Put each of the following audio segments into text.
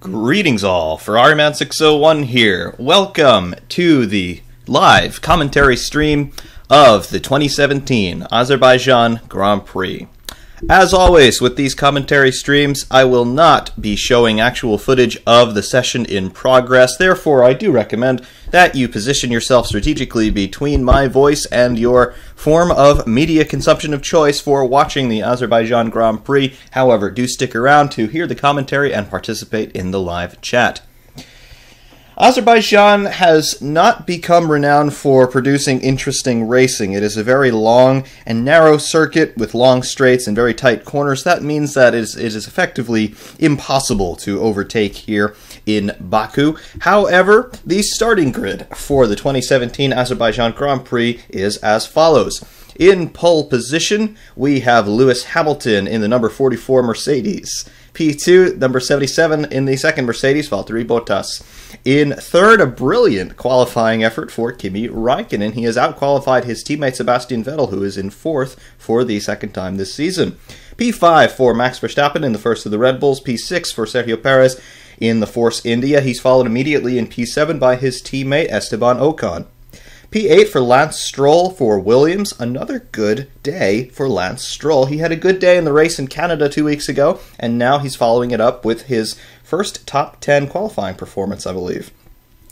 Greetings all, Ferrariman601 here. Welcome to the live commentary stream of the 2017 Azerbaijan Grand Prix. As always with these commentary streams, I will not be showing actual footage of the session in progress. Therefore, I do recommend that you position yourself strategically between my voice and your form of media consumption of choice for watching the Azerbaijan Grand Prix. However, do stick around to hear the commentary and participate in the live chat. Azerbaijan has not become renowned for producing interesting racing. It is a very long and narrow circuit with long straights and very tight corners. That means that it is effectively impossible to overtake here in Baku. However, the starting grid for the 2017 Azerbaijan Grand Prix is as follows. In pole position, we have Lewis Hamilton in the number 44 Mercedes. P2, number 77 in the second Mercedes, Valtteri Bottas. In third, a brilliant qualifying effort for Kimi Räikkönen. He has outqualified his teammate Sebastian Vettel, who is in fourth for the second time this season. P5 for Max Verstappen in the first of the Red Bulls. P6 for Sergio Perez in the Force India. He's followed immediately in P7 by his teammate Esteban Ocon. P8 for Lance Stroll for Williams. Another good day for Lance Stroll. He had a good day in the race in Canada 2 weeks ago, and now he's following it up with his first top 10 qualifying performance, I believe.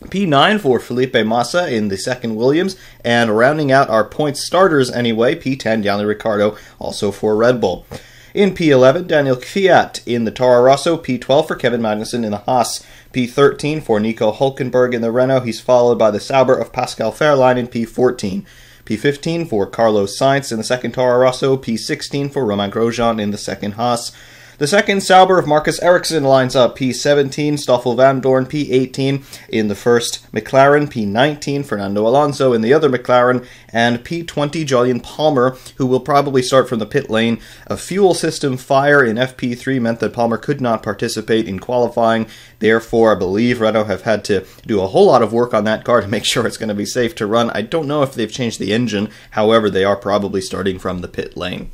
P9 for Felipe Massa in the second Williams, and rounding out our points starters anyway, P10 Daniel Ricciardo, also for Red Bull. In P11, Daniel Kvyat in the Toro Rosso. P12 for Kevin Magnussen in the Haas. P13 for Nico Hülkenberg in the Renault. He's followed by the Sauber of Pascal Wehrlein in P14. P15 for Carlos Sainz in the second Toro Rosso. P16 for Romain Grosjean in the second Haas. The second Sauber of Marcus Ericsson lines up P17, Stoffel Vandoorne, P18 in the first McLaren, P19 Fernando Alonso in the other McLaren, and P20 Jolyon Palmer, who will probably start from the pit lane. A fuel system fire in FP3 meant that Palmer could not participate in qualifying. Therefore, I believe Renault have had to do a whole lot of work on that car to make sure it's going to be safe to run. I don't know if they've changed the engine, however, they are probably starting from the pit lane.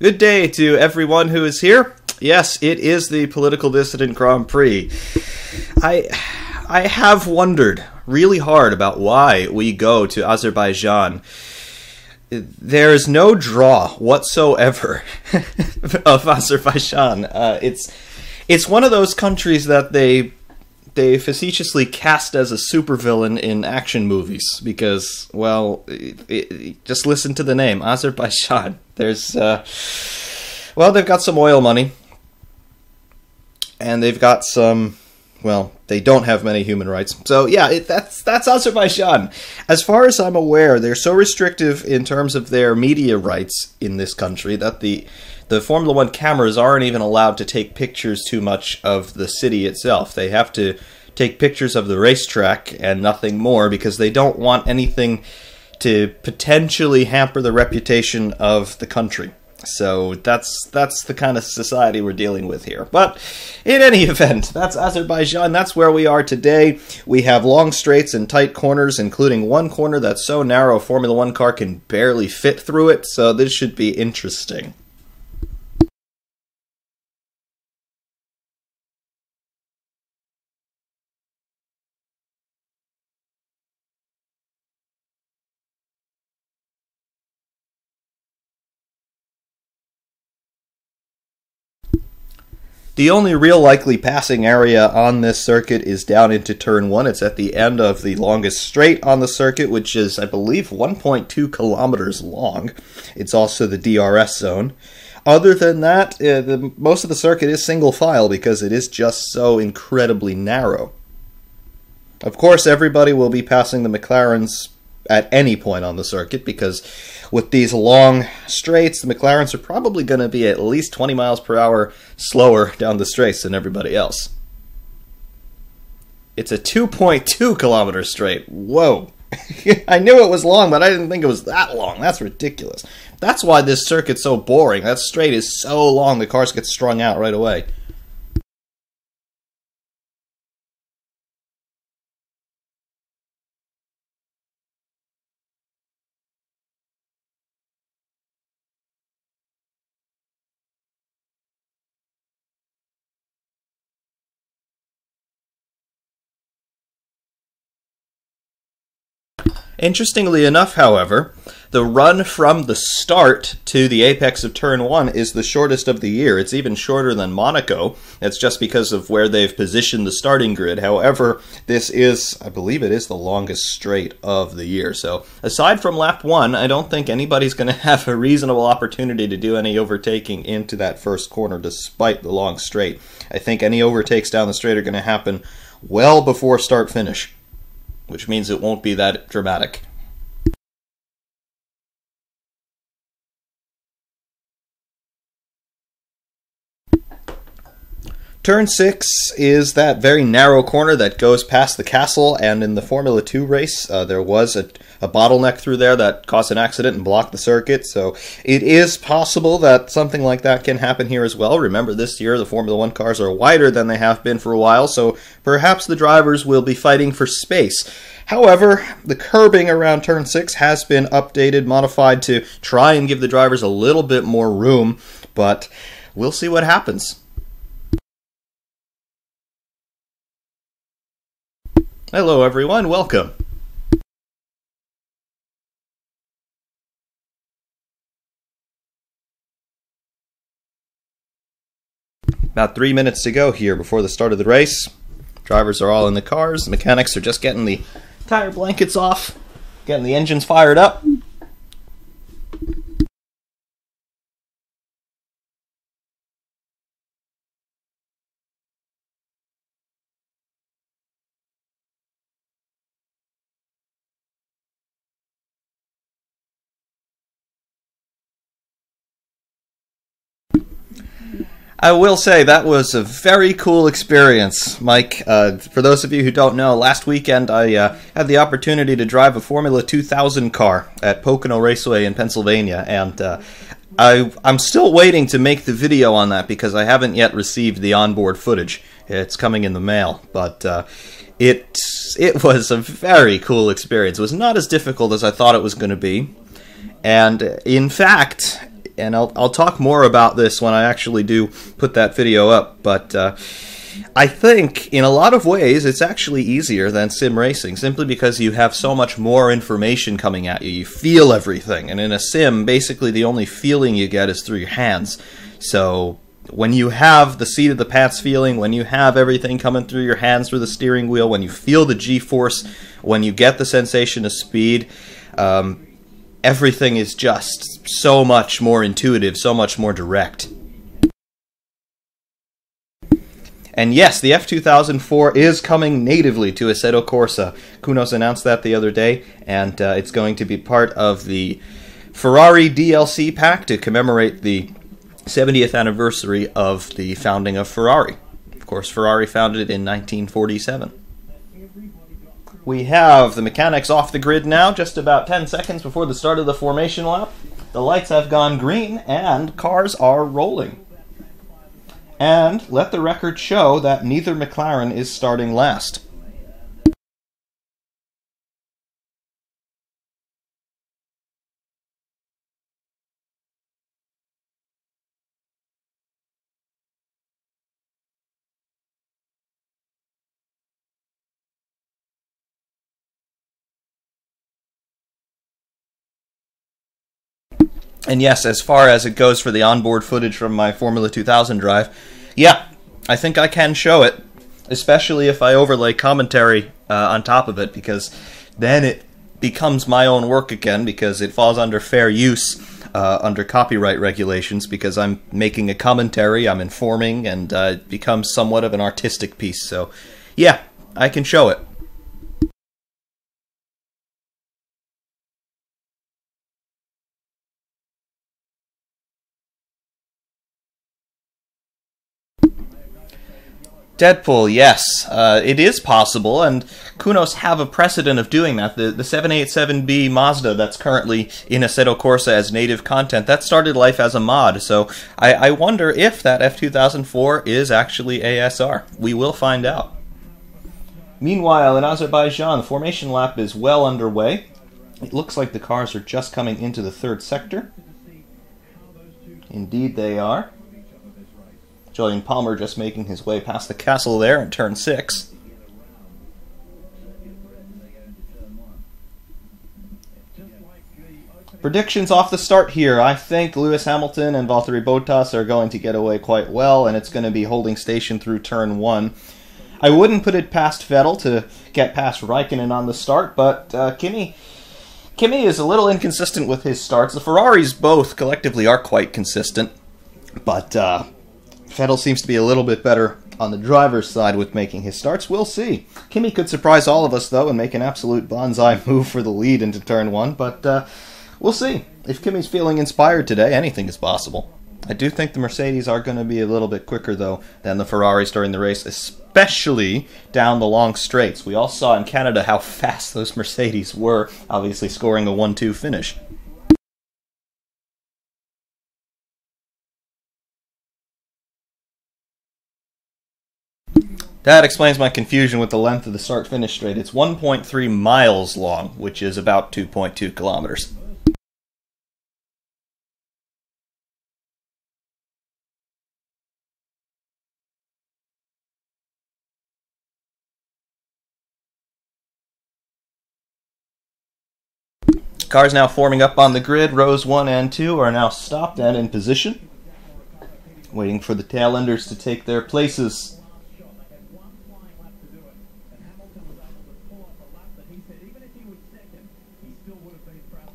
Good day to everyone who is here. Yes, it is the Political Dissident Grand Prix. I have wondered really hard about why we go to Azerbaijan. There is no draw whatsoever of Azerbaijan. It's one of those countries that they facetiously cast as a supervillain in action movies because, well, just listen to the name, Azerbaijan. There's, well, they've got some oil money, and they've got some, well, they don't have many human rights. So, yeah, that's Azerbaijan. As far as I'm aware, they're so restrictive in terms of their media rights in this country that the Formula One cameras aren't even allowed to take pictures too much of the city itself. They have to take pictures of the racetrack and nothing more because they don't want anything to potentially hamper the reputation of the country. So that's the kind of society we're dealing with here. But in any event, that's Azerbaijan. That's where we are today. We have long straights and tight corners, including one corner that's so narrow a Formula One car can barely fit through it. So this should be interesting. The only real likely passing area on this circuit is down into Turn 1. It's at the end of the longest straight on the circuit, which is, I believe, 1.2 kilometers long. It's also the DRS zone. Other than that, most of the circuit is single file because it is just so incredibly narrow. Of course, everybody will be passing the McLarens at any point on the circuit because with these long straights, the McLarens are probably going to be at least 20 miles per hour slower down the straights than everybody else. It's a 2.2 kilometer straight. Whoa. I knew it was long, but I didn't think it was that long. That's ridiculous. That's why this circuit's so boring. That straight is so long, the cars get strung out right away. Interestingly enough, however, the run from the start to the apex of Turn 1 is the shortest of the year. It's even shorter than Monaco. It's just because of where they've positioned the starting grid. However, this is, I believe it is the longest straight of the year. So, aside from lap 1, I don't think anybody's going to have a reasonable opportunity to do any overtaking into that first corner despite the long straight. I think any overtakes down the straight are going to happen well before start-finish, which means it won't be that dramatic. Turn 6 is that very narrow corner that goes past the castle, and in the Formula 2 race there was a bottleneck through there that caused an accident and blocked the circuit, so it is possible that something like that can happen here as well. Remember, this year the Formula 1 cars are wider than they have been for a while, so perhaps the drivers will be fighting for space. However, the curbing around Turn 6 has been updated, modified to try and give the drivers a little bit more room, but we'll see what happens. Hello everyone, welcome. About 3 minutes to go here before the start of the race. Drivers are all in the cars, the mechanics are just getting the tire blankets off, getting the engines fired up. I will say that was a very cool experience, Mike. For those of you who don't know, last weekend I had the opportunity to drive a Formula 2000 car at Pocono Raceway in Pennsylvania, and I'm still waiting to make the video on that because I haven't yet received the onboard footage. It's coming in the mail, but it was a very cool experience. It was not as difficult as I thought it was going to be, and in fact, and I'll talk more about this when I actually do put that video up, but I think in a lot of ways it's actually easier than sim racing, simply because you have so much more information coming at you. You feel everything, and in a sim, basically the only feeling you get is through your hands. So when you have the seat of the pants feeling, when you have everything coming through your hands through the steering wheel, when you feel the G-force, when you get the sensation of speed, everything is just so much more intuitive, so much more direct. And yes, the F2004 is coming natively to Assetto Corsa. Kunos announced that the other day, and it's going to be part of the Ferrari DLC pack to commemorate the 70th anniversary of the founding of Ferrari. Of course, Ferrari founded in 1947. We have the mechanics off the grid now, just about 10 seconds before the start of the formation lap. The lights have gone green, and cars are rolling. And let the record show that neither McLaren is starting last. And yes, as far as it goes for the onboard footage from my Formula 2000 drive, yeah, I think I can show it, especially if I overlay commentary on top of it, because then it becomes my own work again, because it falls under fair use under copyright regulations, because I'm making a commentary, I'm informing, and it becomes somewhat of an artistic piece. So yeah, I can show it. Deadpool, yes, it is possible, and Kunos have a precedent of doing that. The 787B Mazda that's currently in Assetto Corsa as native content, that started life as a mod, so I wonder if that F2004 is actually ASR. We will find out. Meanwhile, in Azerbaijan, the formation lap is well underway. It looks like the cars are just coming into the third sector. Indeed they are. Julian Palmer just making his way past the castle there in turn 6. Predictions off the start here. I think Lewis Hamilton and Valtteri Bottas are going to get away quite well, and it's going to be holding station through turn 1. I wouldn't put it past Vettel to get past Raikkonen on the start, but Kimi is a little inconsistent with his starts. The Ferraris both collectively are quite consistent, but Vettel seems to be a little bit better on the driver's side with making his starts. We'll see. Kimi could surprise all of us, though, and make an absolute bonsai move for the lead into turn 1, but we'll see. If Kimi's feeling inspired today, anything is possible. I do think the Mercedes are going to be a little bit quicker, though, than the Ferraris during the race, especially down the long straights. We all saw in Canada how fast those Mercedes were, obviously scoring a 1-2 finish. That explains my confusion with the length of the start-finish straight. It's 1.3 miles long, which is about 2.2 kilometers. Cars now forming up on the grid. Rows 1 and 2 are now stopped and in position, waiting for the tail enders to take their places.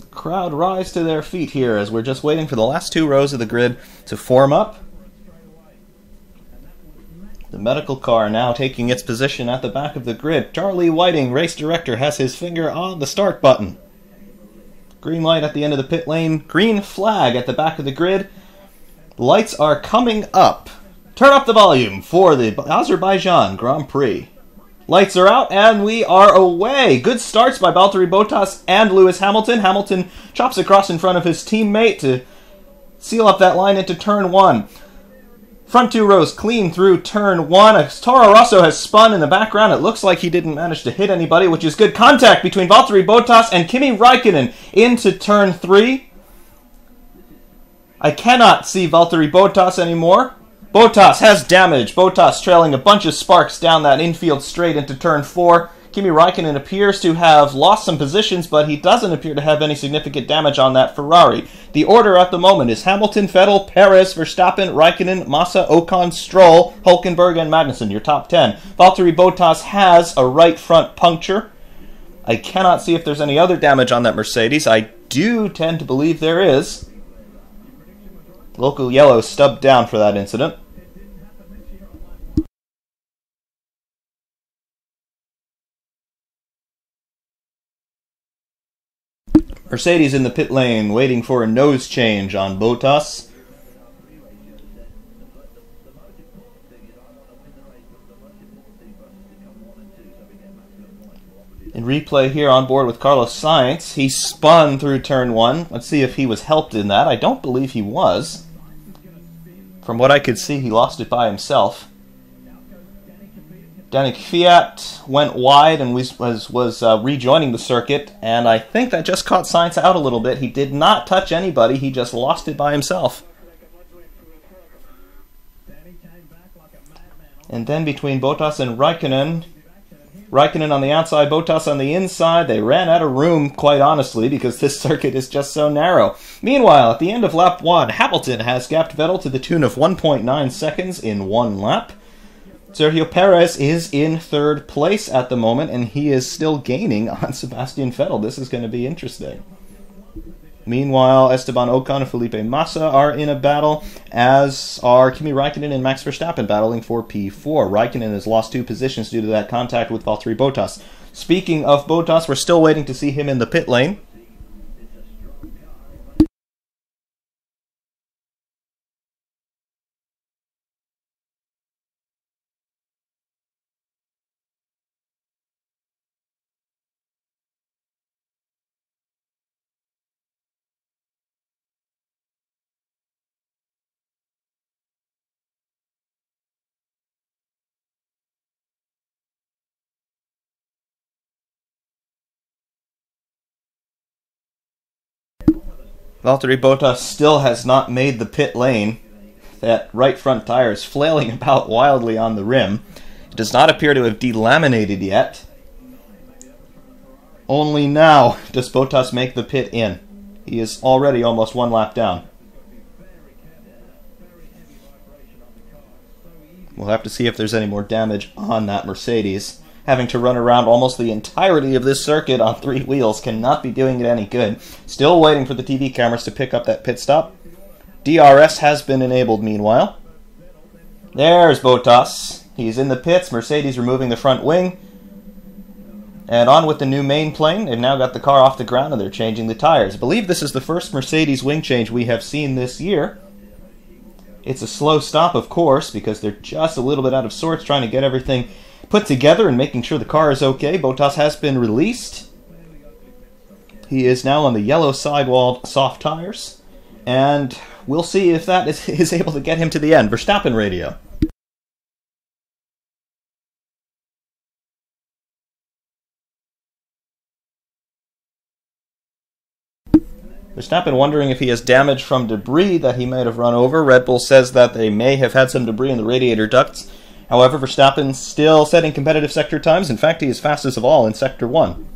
Crowd rise to their feet here as we're just waiting for the last 2 rows of the grid to form up. The medical car now taking its position at the back of the grid. Charlie Whiting, race director, has his finger on the start button. Green light at the end of the pit lane. Green flag at the back of the grid. Lights are coming up. Turn up the volume for the Azerbaijan Grand Prix. Lights are out, and we are away. Good starts by Valtteri Bottas and Lewis Hamilton. Hamilton chops across in front of his teammate to seal up that line into turn 1. Front 2 rows clean through turn 1. Toro Rosso has spun in the background. It looks like he didn't manage to hit anybody, which is good contact between Valtteri Bottas and Kimi Raikkonen into turn 3. I cannot see Valtteri Bottas anymore. Bottas has damage. Bottas trailing a bunch of sparks down that infield straight into turn 4. Kimi Raikkonen appears to have lost some positions, but he doesn't appear to have any significant damage on that Ferrari. The order at the moment is Hamilton, Vettel, Perez, Verstappen, Raikkonen, Massa, Ocon, Stroll, Hülkenberg, and Magnussen, your top 10. Valtteri Bottas has a right front puncture. I cannot see if there's any other damage on that Mercedes. I do tend to believe there is. Local yellow stubbed down for that incident. Mercedes in the pit lane, waiting for a nose change on Bottas. In replay here on board with Carlos Sainz, he spun through turn 1. Let's see if he was helped in that. I don't believe he was. From what I could see, he lost it by himself. Danik Fiat went wide and was rejoining the circuit, and I think that just caught Sainz out a little bit. He did not touch anybody, he just lost it by himself. And then between Bottas and Raikkonen on the outside, Bottas on the inside, they ran out of room, quite honestly, because this circuit is just so narrow. Meanwhile, at the end of lap 1, Hamilton has gapped Vettel to the tune of 1.9 seconds in 1 lap. Sergio Perez is in 3rd place at the moment, and he is still gaining on Sebastian Vettel. This is going to be interesting. Meanwhile, Esteban Ocon and Felipe Massa are in a battle, as are Kimi Raikkonen and Max Verstappen battling for P4. Raikkonen has lost 2 positions due to that contact with Valtteri Bottas. Speaking of Bottas, we're still waiting to see him in the pit lane. Valtteri Bottas still has not made the pit lane. That right front tire is flailing about wildly on the rim. It does not appear to have delaminated yet. Only now does Bottas make the pit in. He is already almost one lap down. We'll have to see if there's any more damage on that Mercedes. Having to run around almost the entirety of this circuit on 3 wheels cannot be doing it any good. Still waiting for the TV cameras to pick up that pit stop. DRS has been enabled meanwhile. There's Bottas. He's in the pits. Mercedes removing the front wing. And on with the new main plane. They've now got the car off the ground and they're changing the tires. I believe this is the first Mercedes wing change we have seen this year. It's a slow stop, of course, because they're just a little bit out of sorts trying to get everything put together and making sure the car is okay. Bottas has been released. He is now on the yellow sidewall soft tires. And we'll see if that is able to get him to the end. Verstappen radio. Verstappen wondering if he has damage from debris that he might have run over. Red Bull says that they may have had some debris in the radiator ducts. However, Verstappen still setting competitive sector times. In fact, he is fastest of all in Sector 1.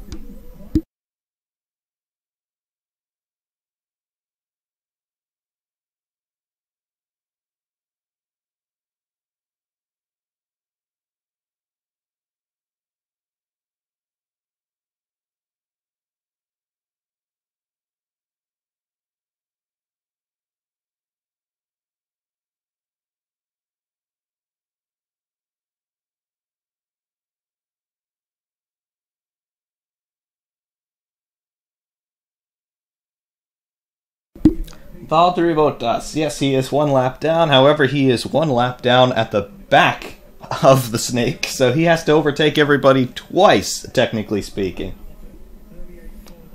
Valtteri Bottas, yes, he is 1 lap down. However, he is 1 lap down at the back of the snake, so he has to overtake everybody twice, technically speaking.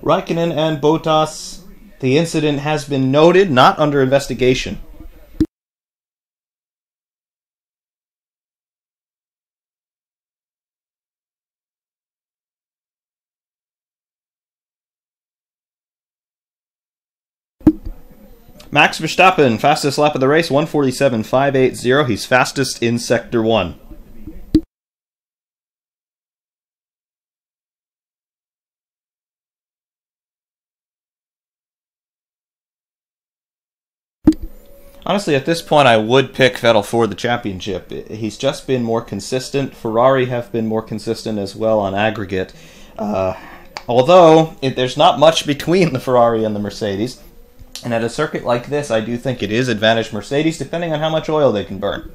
Raikkonen and Bottas, the incident has been noted, not under investigation. Max Verstappen, fastest lap of the race, 1:47.580. He's fastest in Sector 1. Honestly, at this point, I would pick Vettel for the championship. He's just been more consistent. Ferrari have been more consistent as well on aggregate. Although, there's not much between the Ferrari and the Mercedes. And at a circuit like this, I do think it is advantage Mercedes, depending on how much oil they can burn.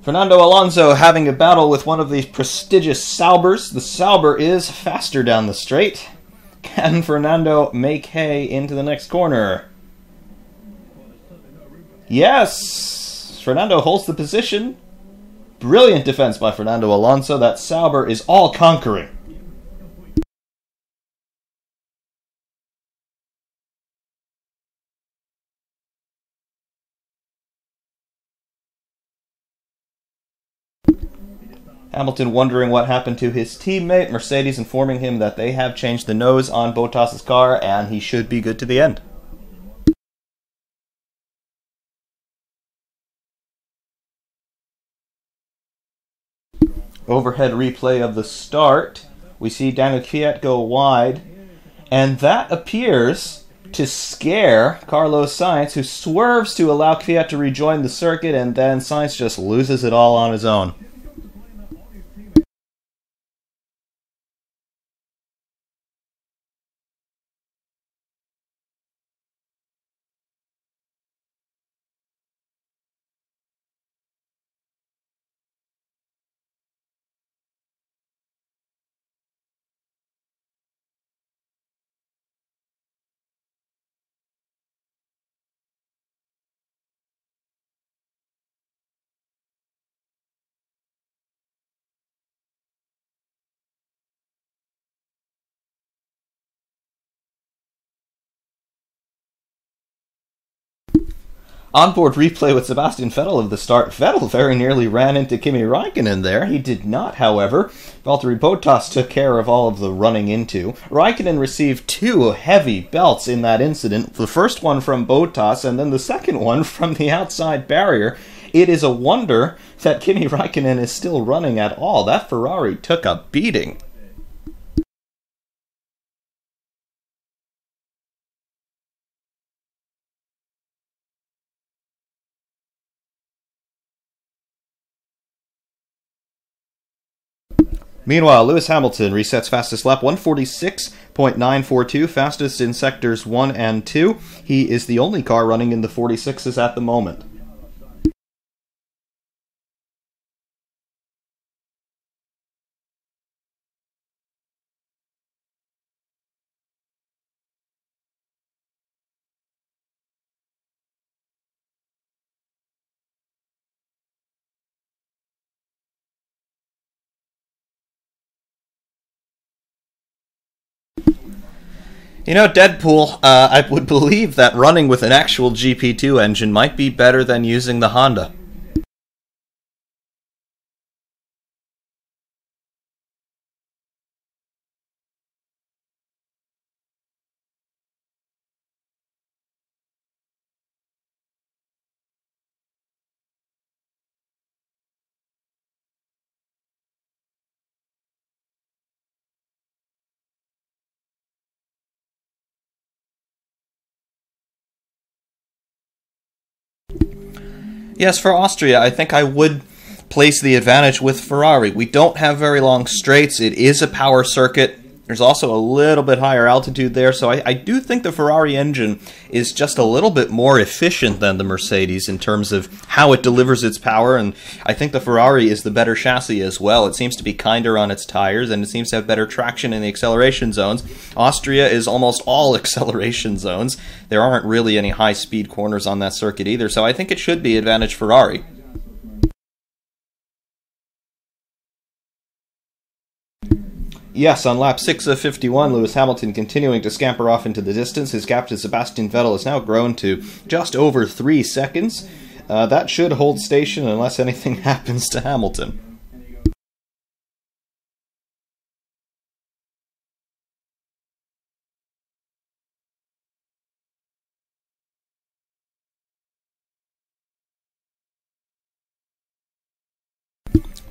Fernando Alonso having a battle with one of these prestigious Saubers. The Sauber is faster down the straight. Can Fernando make hay into the next corner? Yes! Fernando holds the position. Brilliant defense by Fernando Alonso. That Sauber is all-conquering. Hamilton wondering what happened to his teammate. Mercedes informing him that they have changed the nose on Bottas' car and he should be good to the end. Overhead replay of the start. We see Daniel Kvyat go wide, and that appears to scare Carlos Sainz, who swerves to allow Kvyat to rejoin the circuit, and then Sainz just loses it all on his own. Onboard replay with Sebastian Vettel of the start. Vettel very nearly ran into Kimi Raikkonen there. He did not, however. Valtteri Bottas took care of all of the running into. Raikkonen received 2 heavy belts in that incident. The first one from Bottas and then the second one from the outside barrier. It is a wonder that Kimi Räikkönen is still running at all. That Ferrari took a beating. Meanwhile, Lewis Hamilton resets fastest lap 146.942, fastest in sectors 1 and 2. He is the only car running in the 46s at the moment. You know, Deadpool, I would believe that running with an actual GP2 engine might be better than using the Honda. Yes, for Austria, I think I would place the advantage with Ferrari. We don't have very long straights. It is a power circuit. There's also a little bit higher altitude there, so I do think the Ferrari engine is just a little bit more efficient than the Mercedes in terms of how it delivers its power, and I think the Ferrari is the better chassis as well. It seems to be kinder on its tires, and it seems to have better traction in the acceleration zones. Austria is almost all acceleration zones. There aren't really any high-speed corners on that circuit either, so I think it should be advantage Ferrari. Yes, on lap 6 of 51, Lewis Hamilton continuing to scamper off into the distance. His gap to Sebastian Vettel has now grown to just over 3 seconds. That should hold station unless anything happens to Hamilton.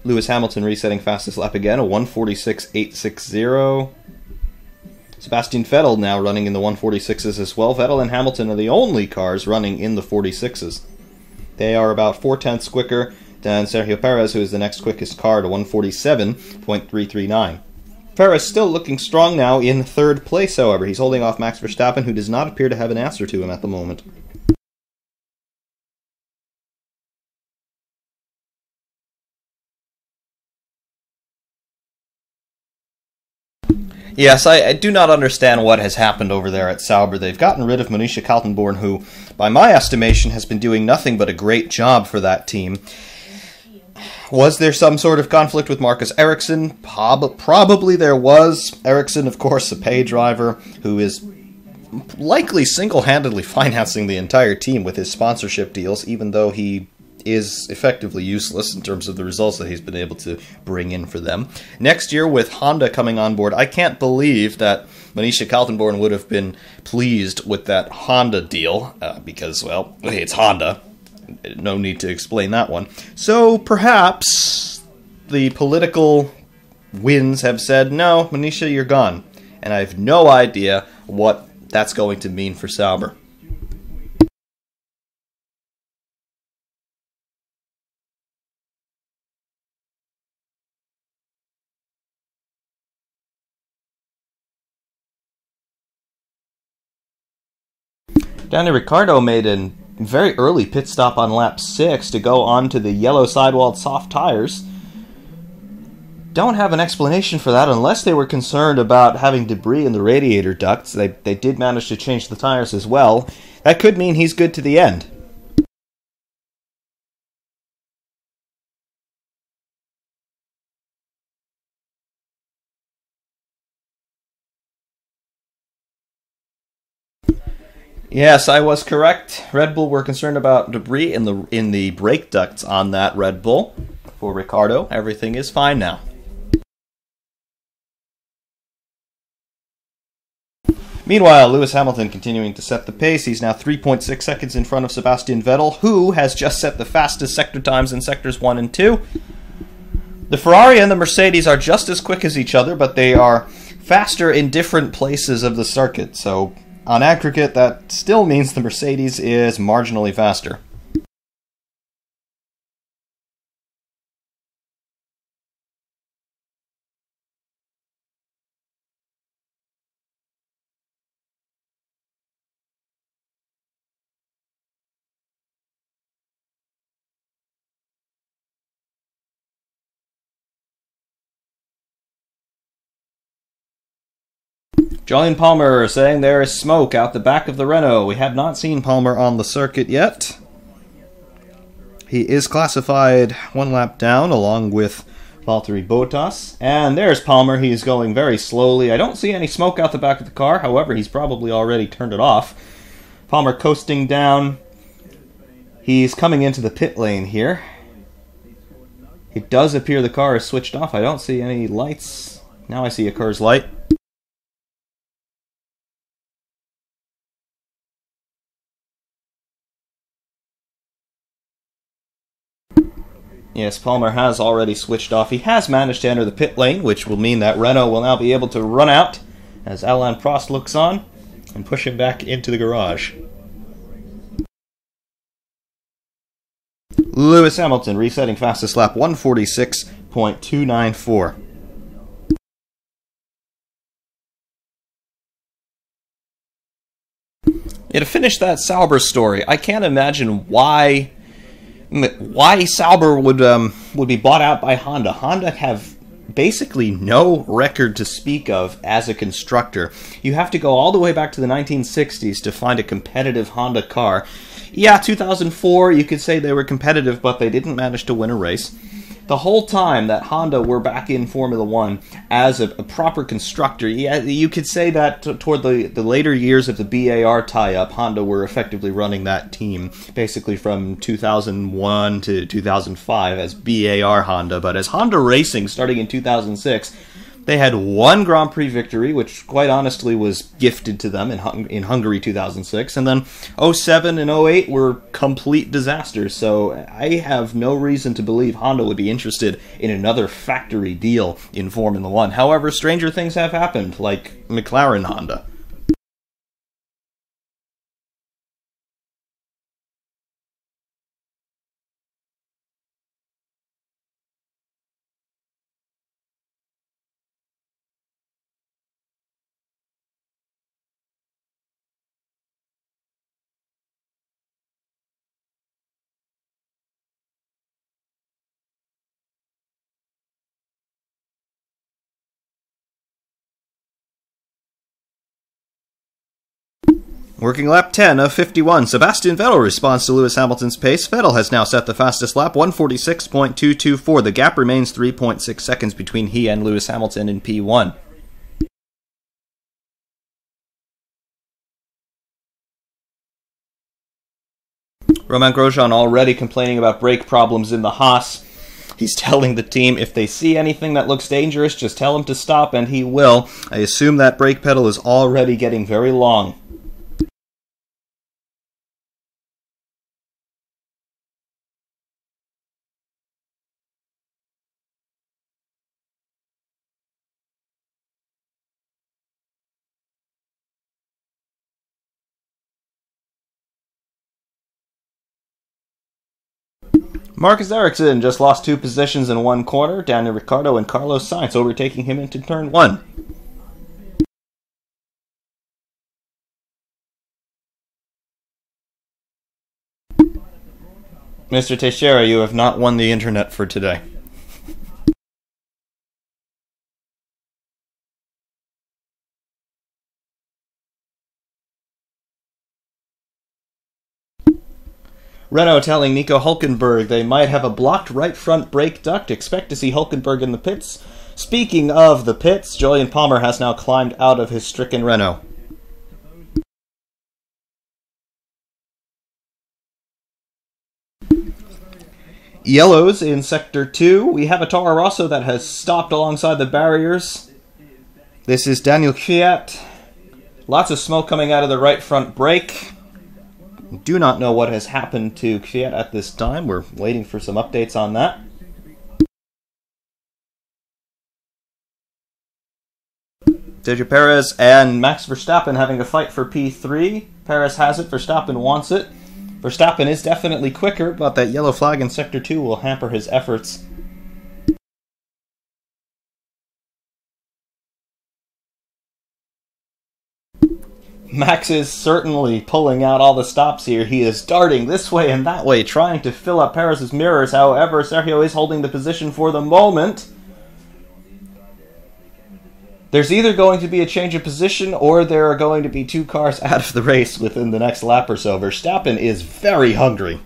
Lewis Hamilton resetting fastest lap again, a 146.860. Sebastian Vettel now running in the 146s as well. Vettel and Hamilton are the only cars running in the 46s. They are about 4/10ths quicker than Sergio Perez, who is the next quickest car, to 147.339. Perez still looking strong now in third place, however. He's holding off Max Verstappen, who does not appear to have an answer to him at the moment. Yes, I do not understand what has happened over there at Sauber. They've gotten rid of Monisha Kaltenborn, who, by my estimation, has been doing nothing but a great job for that team. Was there some sort of conflict with Marcus Ericsson? Probably there was. Ericsson, of course, a pay driver who is likely single-handedly financing the entire team with his sponsorship deals, even though he is effectively useless in terms of the results that he's been able to bring in for them. Next year, with Honda coming on board, I can't believe that Monisha Kaltenborn would have been pleased with that Honda deal, because, well, hey, it's Honda. No need to explain that one. So perhaps the political winds have said, no, Monisha, you're gone. And I have no idea what that's going to mean for Sauber. Danny Ricciardo made a very early pit stop on lap 6 to go on to the yellow sidewalled soft tires. Don't have an explanation for that unless they were concerned about having debris in the radiator ducts. They did manage to change the tires as well. That could mean he's good to the end. Yes, I was correct. Red Bull were concerned about debris in the brake ducts on that Red Bull. For Ricciardo, everything is fine now. Meanwhile, Lewis Hamilton continuing to set the pace. He's now 3.6 seconds in front of Sebastian Vettel, who has just set the fastest sector times in sectors 1 and 2. The Ferrari and the Mercedes are just as quick as each other, but they are faster in different places of the circuit. So, on aggregate, that still means the Mercedes is marginally faster. Jolyon Palmer saying there is smoke out the back of the Renault. We have not seen Palmer on the circuit yet. He is classified 1 lap down along with Valtteri Bottas. And there's Palmer. He's going very slowly. I don't see any smoke out the back of the car. However, he's probably already turned it off. Palmer coasting down. He's coming into the pit lane here. It does appear the car is switched off. I don't see any lights. Now I see a Kerr's light. Yes, Palmer has already switched off. He has managed to enter the pit lane, which will mean that Renault will now be able to run out as Alain Prost looks on and push him back into the garage. Lewis Hamilton resetting fastest lap 146.294. Yeah, to finish that Sauber story, I can't imagine why Sauber would be bought out by Honda. Honda have basically no record to speak of as a constructor. You have to go all the way back to the 1960s to find a competitive Honda car. Yeah, 2004, you could say they were competitive, but they didn't manage to win a race. The whole time that Honda were back in Formula One as a proper constructor, yeah, you could say that toward the later years of the BAR tie-up, Honda were effectively running that team, basically from 2001 to 2005 as BAR Honda. But as Honda Racing, starting in 2006, they had 1 Grand Prix victory, which quite honestly was gifted to them in Hungary 2006, and then 07 and 08 were complete disasters, so I have no reason to believe Honda would be interested in another factory deal in Formula One. However, stranger things have happened, like McLaren Honda. Working lap 10 of 51, Sebastian Vettel responds to Lewis Hamilton's pace. Vettel has now set the fastest lap, 146.224. The gap remains 3.6 seconds between he and Lewis Hamilton in P1. Romain Grosjean already complaining about brake problems in the Haas. He's telling the team if they see anything that looks dangerous, just tell him to stop, and he will. I assume that brake pedal is already getting very long. Marcus Ericsson just lost 2 positions in 1 corner. Daniel Ricciardo and Carlos Sainz overtaking him into turn 1. Mr. Teixeira, you have not won the internet for today. Renault telling Nico Hülkenberg they might have a blocked right front brake duct. Expect to see Hülkenberg in the pits. Speaking of the pits, Jolyon Palmer has now climbed out of his stricken Renault. Yellows in Sector 2. We have a Toro Rosso that has stopped alongside the barriers. This is Daniel Kvyat Lots of smoke coming out of the right front brake. Do not know what has happened to Kvyat at this time. We're waiting for some updates on that. Sergio Perez and Max Verstappen having a fight for P3. Perez has it, Verstappen wants it. Verstappen is definitely quicker, but that yellow flag in Sector 2 will hamper his efforts. Max is certainly pulling out all the stops here. He is darting this way and that way, trying to fill up Perez's mirrors. However, Sergio is holding the position for the moment. There's either going to be a change of position or there are going to be two cars out of the race within the next lap or so. Verstappen is very hungry.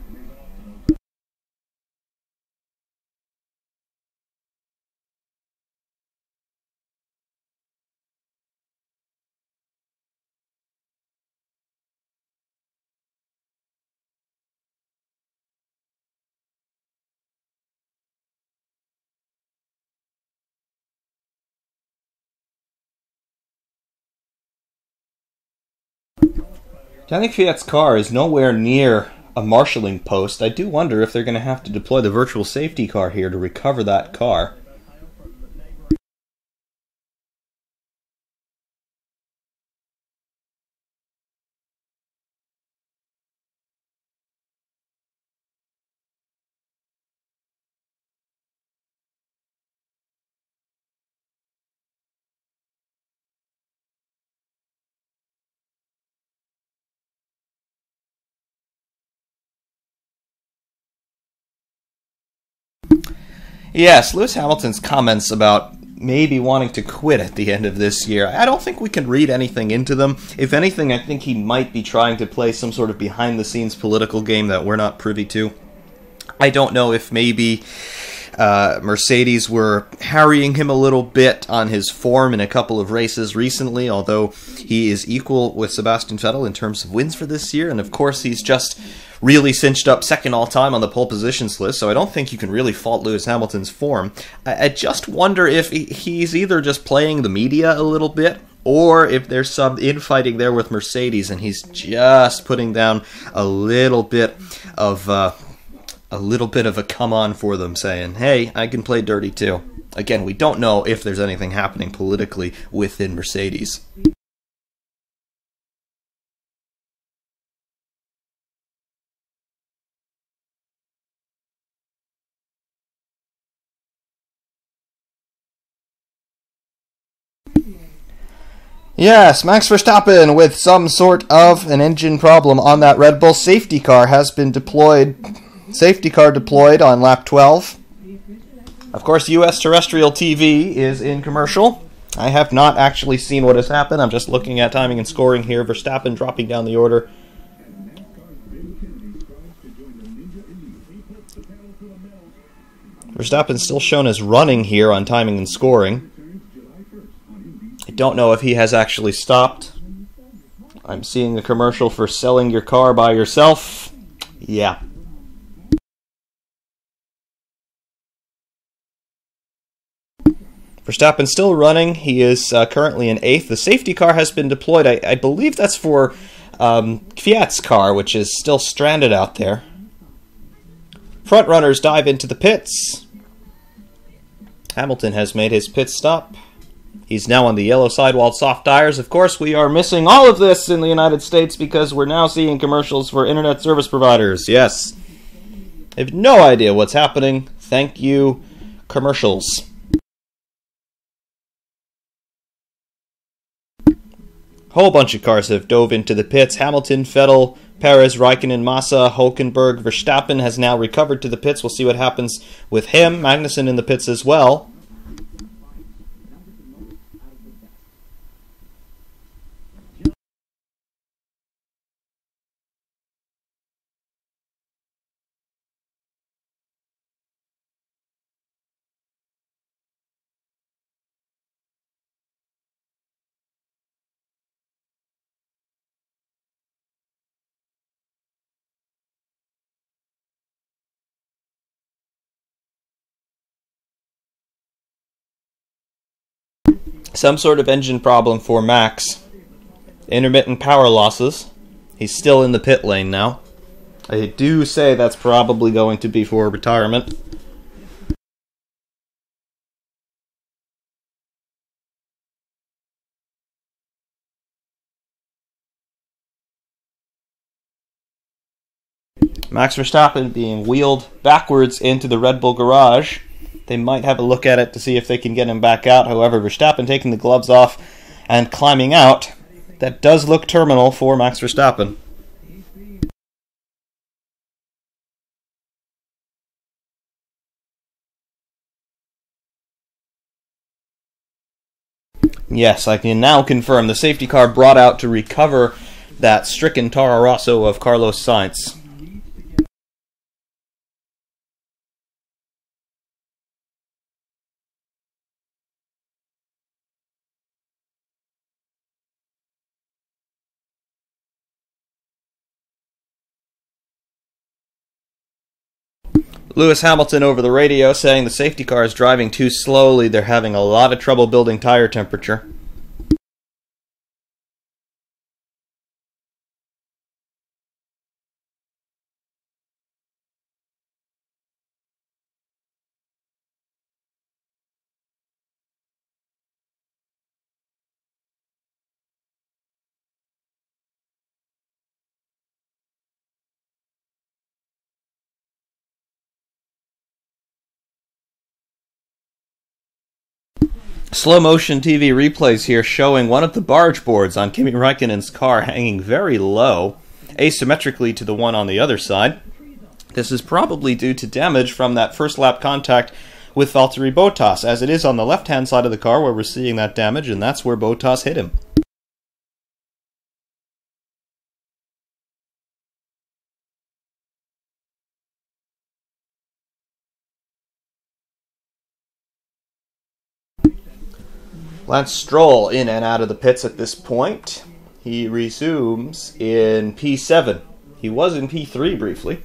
Danny Kvyat's car is nowhere near a marshalling post. I do wonder if they're going to have to deploy the virtual safety car here to recover that car. Yes, Lewis Hamilton's comments about maybe wanting to quit at the end of this year, I don't think we can read anything into them. If anything, I think he might be trying to play some sort of behind-the-scenes political game that we're not privy to. I don't know if maybe Mercedes were harrying him a little bit on his form in a couple of races recently, although he is equal with Sebastian Vettel in terms of wins for this year, and of course he's just really cinched up second all-time on the pole positions list, so I don't think you can really fault Lewis Hamilton's form. I just wonder if he's either just playing the media a little bit, or if there's some infighting there with Mercedes, and he's just putting down a little bit of a come on for them, saying, hey, I can play dirty too. Again, we don't know if there's anything happening politically within Mercedes. Yes, Max Verstappen with some sort of an engine problem on that Red Bull safety car has been deployed. Safety car deployed on lap 12. Of course, US terrestrial TV is in commercial. I have not actually seen what has happened. I'm just looking at timing and scoring here. Verstappen dropping down the order. Verstappen still shown as running here on timing and scoring. I don't know if he has actually stopped. I'm seeing a commercial for selling your car by yourself. Yeah. Verstappen still running. He is currently in 8th. The safety car has been deployed. I believe that's for Kvyat's car, which is still stranded out there. Front runners dive into the pits. Hamilton has made his pit stop. He's now on the yellow sidewall soft tires. Of course, we are missing all of this in the United States because we're now seeing commercials for internet service providers. Yes. I have no idea what's happening. Thank you, commercials. Whole bunch of cars have dove into the pits. Hamilton, Vettel, Perez, Raikkonen, Massa, Hülkenberg, Verstappen has now recovered to the pits. We'll see what happens with him. Magnussen in the pits as well. Some sort of engine problem for Max. Intermittent power losses. He's still in the pit lane now. I do say that's probably going to be for retirement. Max Verstappen being wheeled backwards into the Red Bull garage. They might have a look at it to see if they can get him back out. However, Verstappen taking the gloves off and climbing out. That does look terminal for Max Verstappen. Yes, I can now confirm the safety car brought out to recover that stricken Toro Rosso of Carlos Sainz. Lewis Hamilton over the radio saying the safety car is driving too slowly. They're having a lot of trouble building tire temperature. Slow motion TV replays here showing one of the barge boards on Kimi Räikkönen's car hanging very low, asymmetrically to the one on the other side. This is probably due to damage from that first lap contact with Valtteri Bottas, as it is on the left-hand side of the car where we're seeing that damage, and that's where Bottas hit him. Lance Stroll in and out of the pits at this point. He resumes in P7. He was in P3 briefly.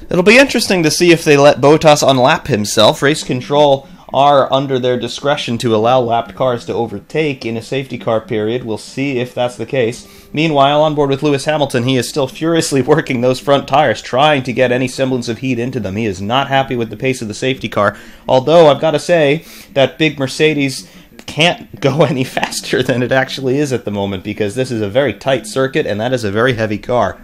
It'll be interesting to see if they let Bottas unlap himself. Race control are under their discretion to allow lapped cars to overtake in a safety car period. We'll see if that's the case. Meanwhile, on board with Lewis Hamilton, he is still furiously working those front tires, trying to get any semblance of heat into them. He is not happy with the pace of the safety car, although I've got to say that big Mercedes can't go any faster than it actually is at the moment, because this is a very tight circuit and that is a very heavy car.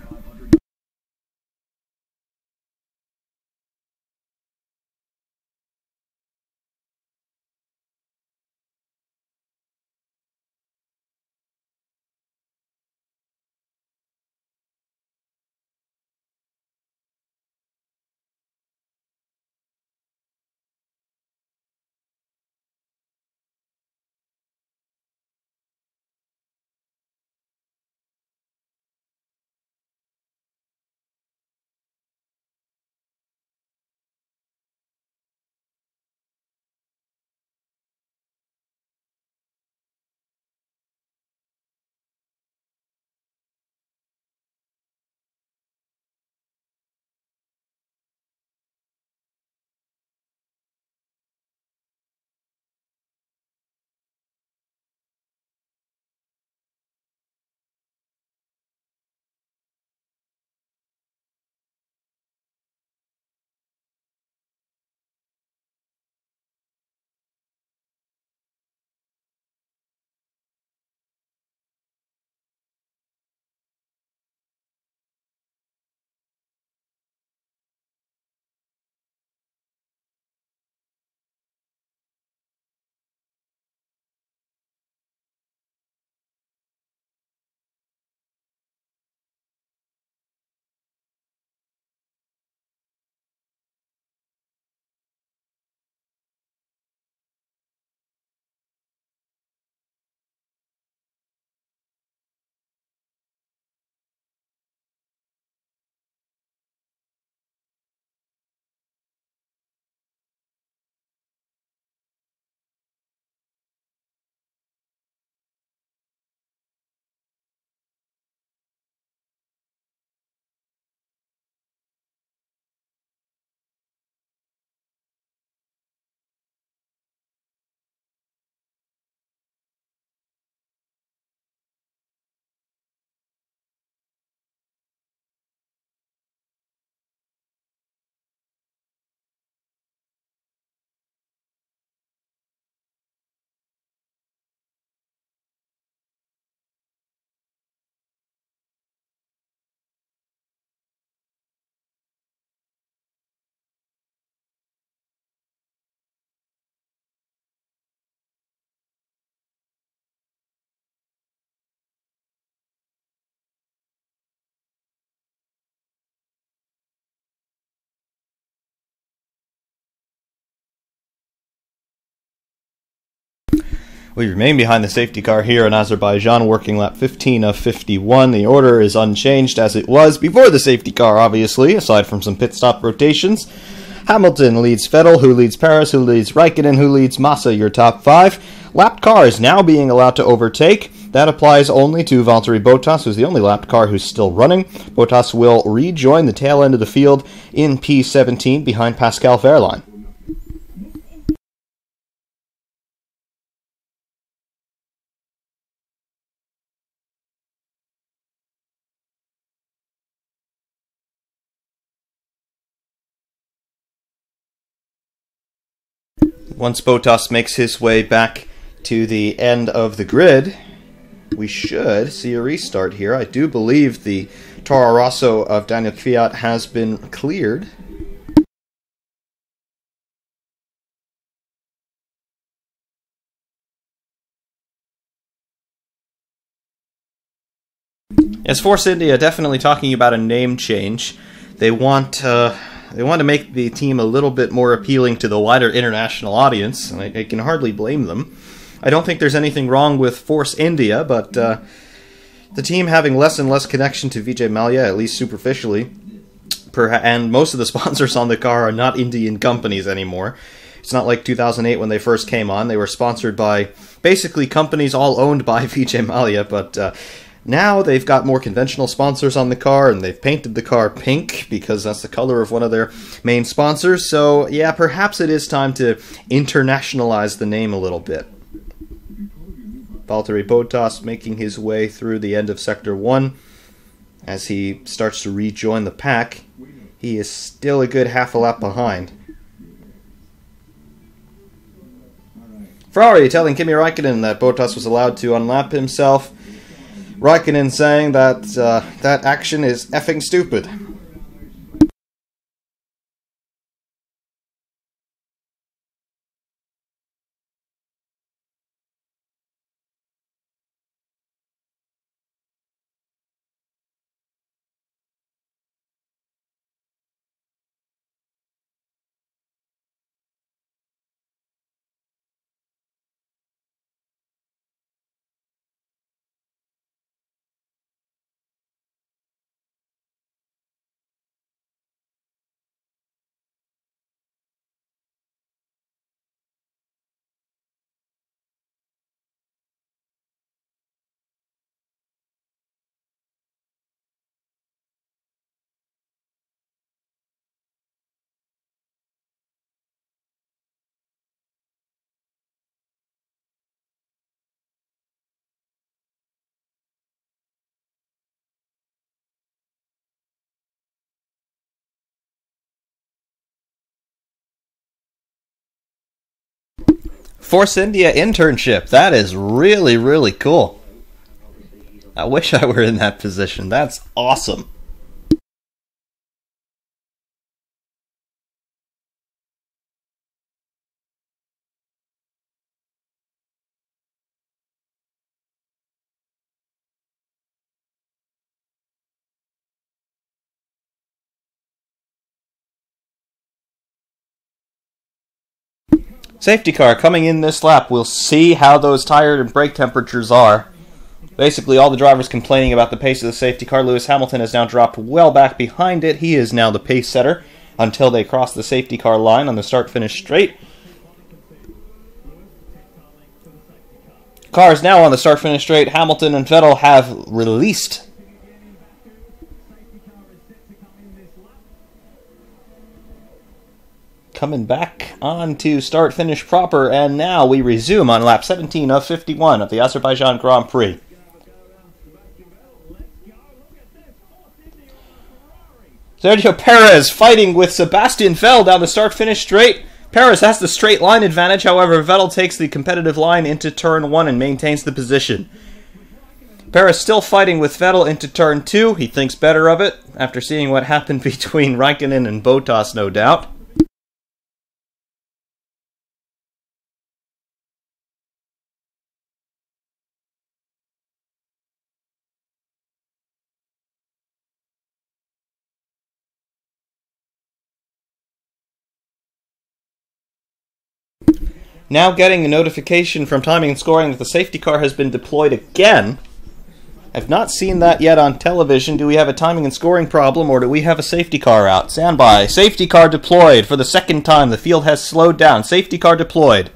We remain behind the safety car here in Azerbaijan, working lap 15 of 51. The order is unchanged as it was before the safety car, obviously, aside from some pit stop rotations. Hamilton leads Vettel, who leads Perez, who leads Raikkonen, who leads Massa, your top five. Lapped cars now being allowed to overtake. That applies only to Valtteri Bottas, who's the only lapped car who's still running. Bottas will rejoin the tail end of the field in P17 behind Pascal Wehrlein. Once Bottas makes his way back to the end of the grid, we should see a restart here. I do believe the Toro Rosso of Daniel Kvyat has been cleared. Yes, Force India definitely talking about a name change. They want to make the team a little bit more appealing to the wider international audience, and I can hardly blame them. I don't think there's anything wrong with Force India, but the team having less and less connection to Vijay Mallya, at least superficially, and most of the sponsors on the car are not Indian companies anymore. It's not like 2008 when they first came on. They were sponsored by basically companies all owned by Vijay Mallya, but now they've got more conventional sponsors on the car, and they've painted the car pink because that's the color of one of their main sponsors. So yeah, perhaps it is time to internationalize the name a little bit. Valtteri Bottas making his way through the end of Sector 1 as he starts to rejoin the pack. He is still a good half a lap behind. Ferrari telling Kimi Raikkonen that Bottas was allowed to unlap himself. Raikkonen saying that that action is effing stupid. Force India internship. That is really, really cool. I wish I were in that position. That's awesome. Safety car coming in this lap. We'll see how those tire and brake temperatures are. Basically, all the drivers complaining about the pace of the safety car. Lewis Hamilton has now dropped well back behind it. He is now the pace setter until they cross the safety car line on the start-finish straight. Cars now on the start-finish straight. Hamilton and Vettel have released. Coming back on to start-finish proper, and now we resume on lap 17 of 51 of the Azerbaijan Grand Prix. Sergio Perez fighting with Sebastian Vettel down the start-finish straight. Perez has the straight line advantage, however, Vettel takes the competitive line into turn 1 and maintains the position. Perez still fighting with Vettel into turn 2. He thinks better of it after seeing what happened between Raikkonen and Bottas, no doubt. Now getting a notification from Timing and Scoring that the safety car has been deployed again. I've not seen that yet on television. Do we have a timing and scoring problem, or do we have a safety car out? Stand by. Safety car deployed for the second time. The field has slowed down. Safety car deployed.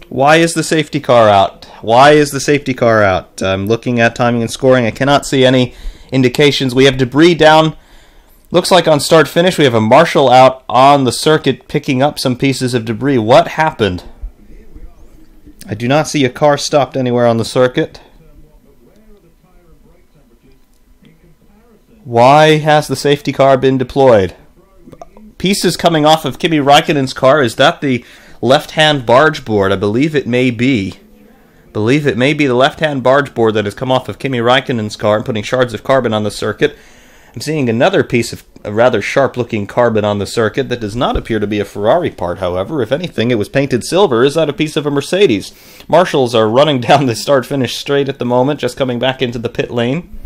Why is the safety car out? Why is the safety car out? I'm looking at timing and scoring. I cannot see any indications. We have debris down. Looks like on start-finish we have a marshal out on the circuit picking up some pieces of debris. What happened? I do not see a car stopped anywhere on the circuit. Why has the safety car been deployed? Pieces coming off of Kimi Raikkonen's car. Is that the left-hand barge board? I believe it may be. The left-hand barge board that has come off of Kimi Raikkonen's car and putting shards of carbon on the circuit. I'm seeing another piece of a rather sharp-looking carbon on the circuit that does not appear to be a Ferrari part, however. If anything, it was painted silver. Is that a piece of a Mercedes? Marshals are running down the start-finish straight at the moment, just coming back into the pit lane.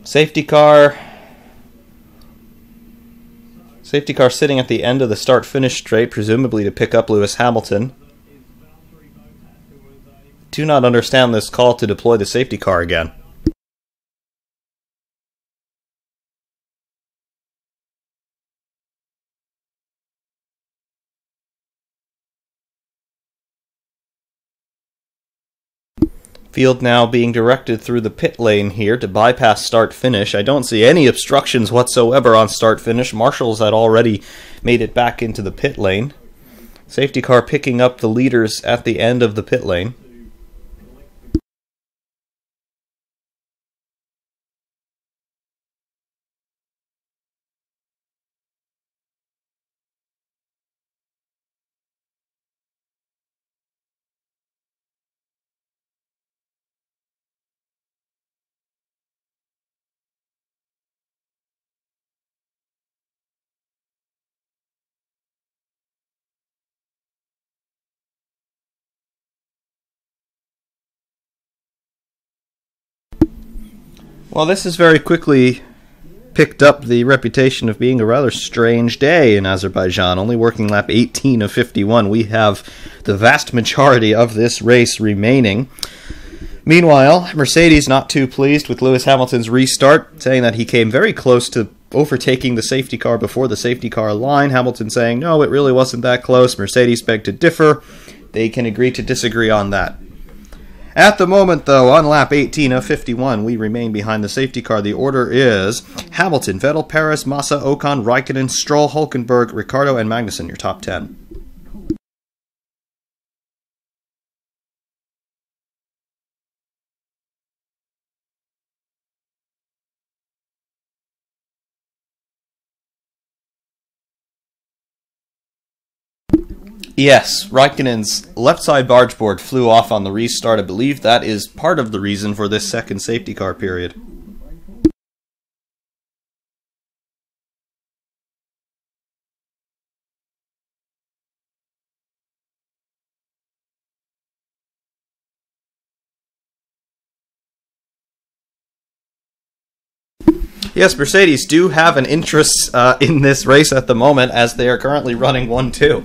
Safety car sitting at the end of the start-finish straight, presumably to pick up Lewis Hamilton. Do not understand this call to deploy the safety car again. Field now being directed through the pit lane here to bypass start-finish. I don't see any obstructions whatsoever on start-finish. Marshals had already made it back into the pit lane. Safety car picking up the leaders at the end of the pit lane. Well, this has very quickly picked up the reputation of being a rather strange day in Azerbaijan. Only working lap 18 of 51. We have the vast majority of this race remaining. Meanwhile, Mercedes not too pleased with Lewis Hamilton's restart, saying that he came very close to overtaking the safety car before the safety car line. Hamilton saying, no, it really wasn't that close. Mercedes begged to differ. They can agree to disagree on that. At the moment, though, on lap 18 of 51, we remain behind the safety car. The order is Hamilton, Vettel, Perez, Massa, Ocon, Raikkonen, Stroll, Hülkenberg, Ricciardo, and Magnussen, your top 10. Yes, Raikkonen's left side barge board flew off on the restart. I believe that is part of the reason for this second safety car period. Yes, Mercedes do have an interest in this race at the moment, as they are currently running 1-2.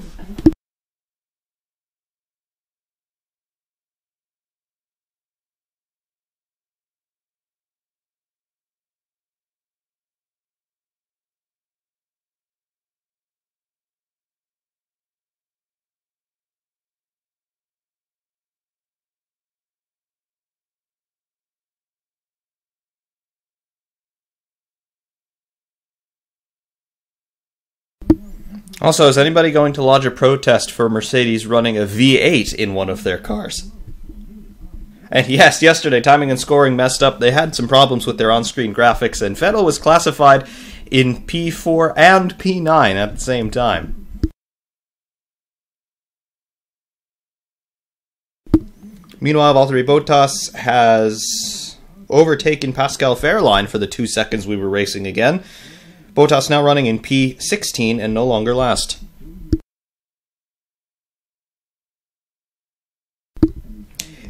Also, is anybody going to lodge a protest for Mercedes running a V8 in one of their cars? And yes, yesterday, timing and scoring messed up. They had some problems with their on-screen graphics, and Vettel was classified in P4 and P9 at the same time. Meanwhile, Valtteri Bottas has overtaken Pascal Wehrlein for the 2 seconds we were racing again. Bottas now running in P16 and no longer last.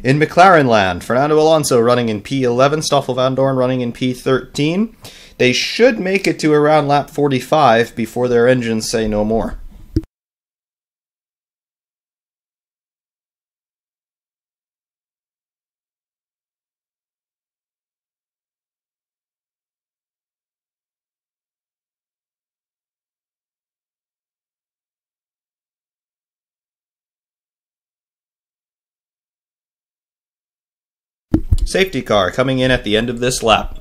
In McLaren land, Fernando Alonso running in P11, Stoffel Van Dorn running in P13. They should make it to around lap 45 before their engines say no more. Safety car coming in at the end of this lap.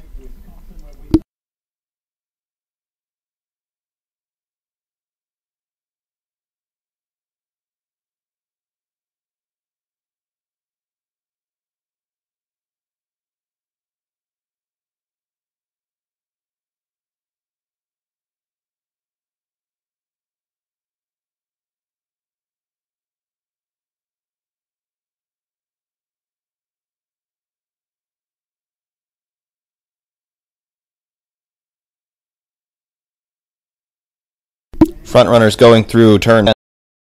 Front runners going through turn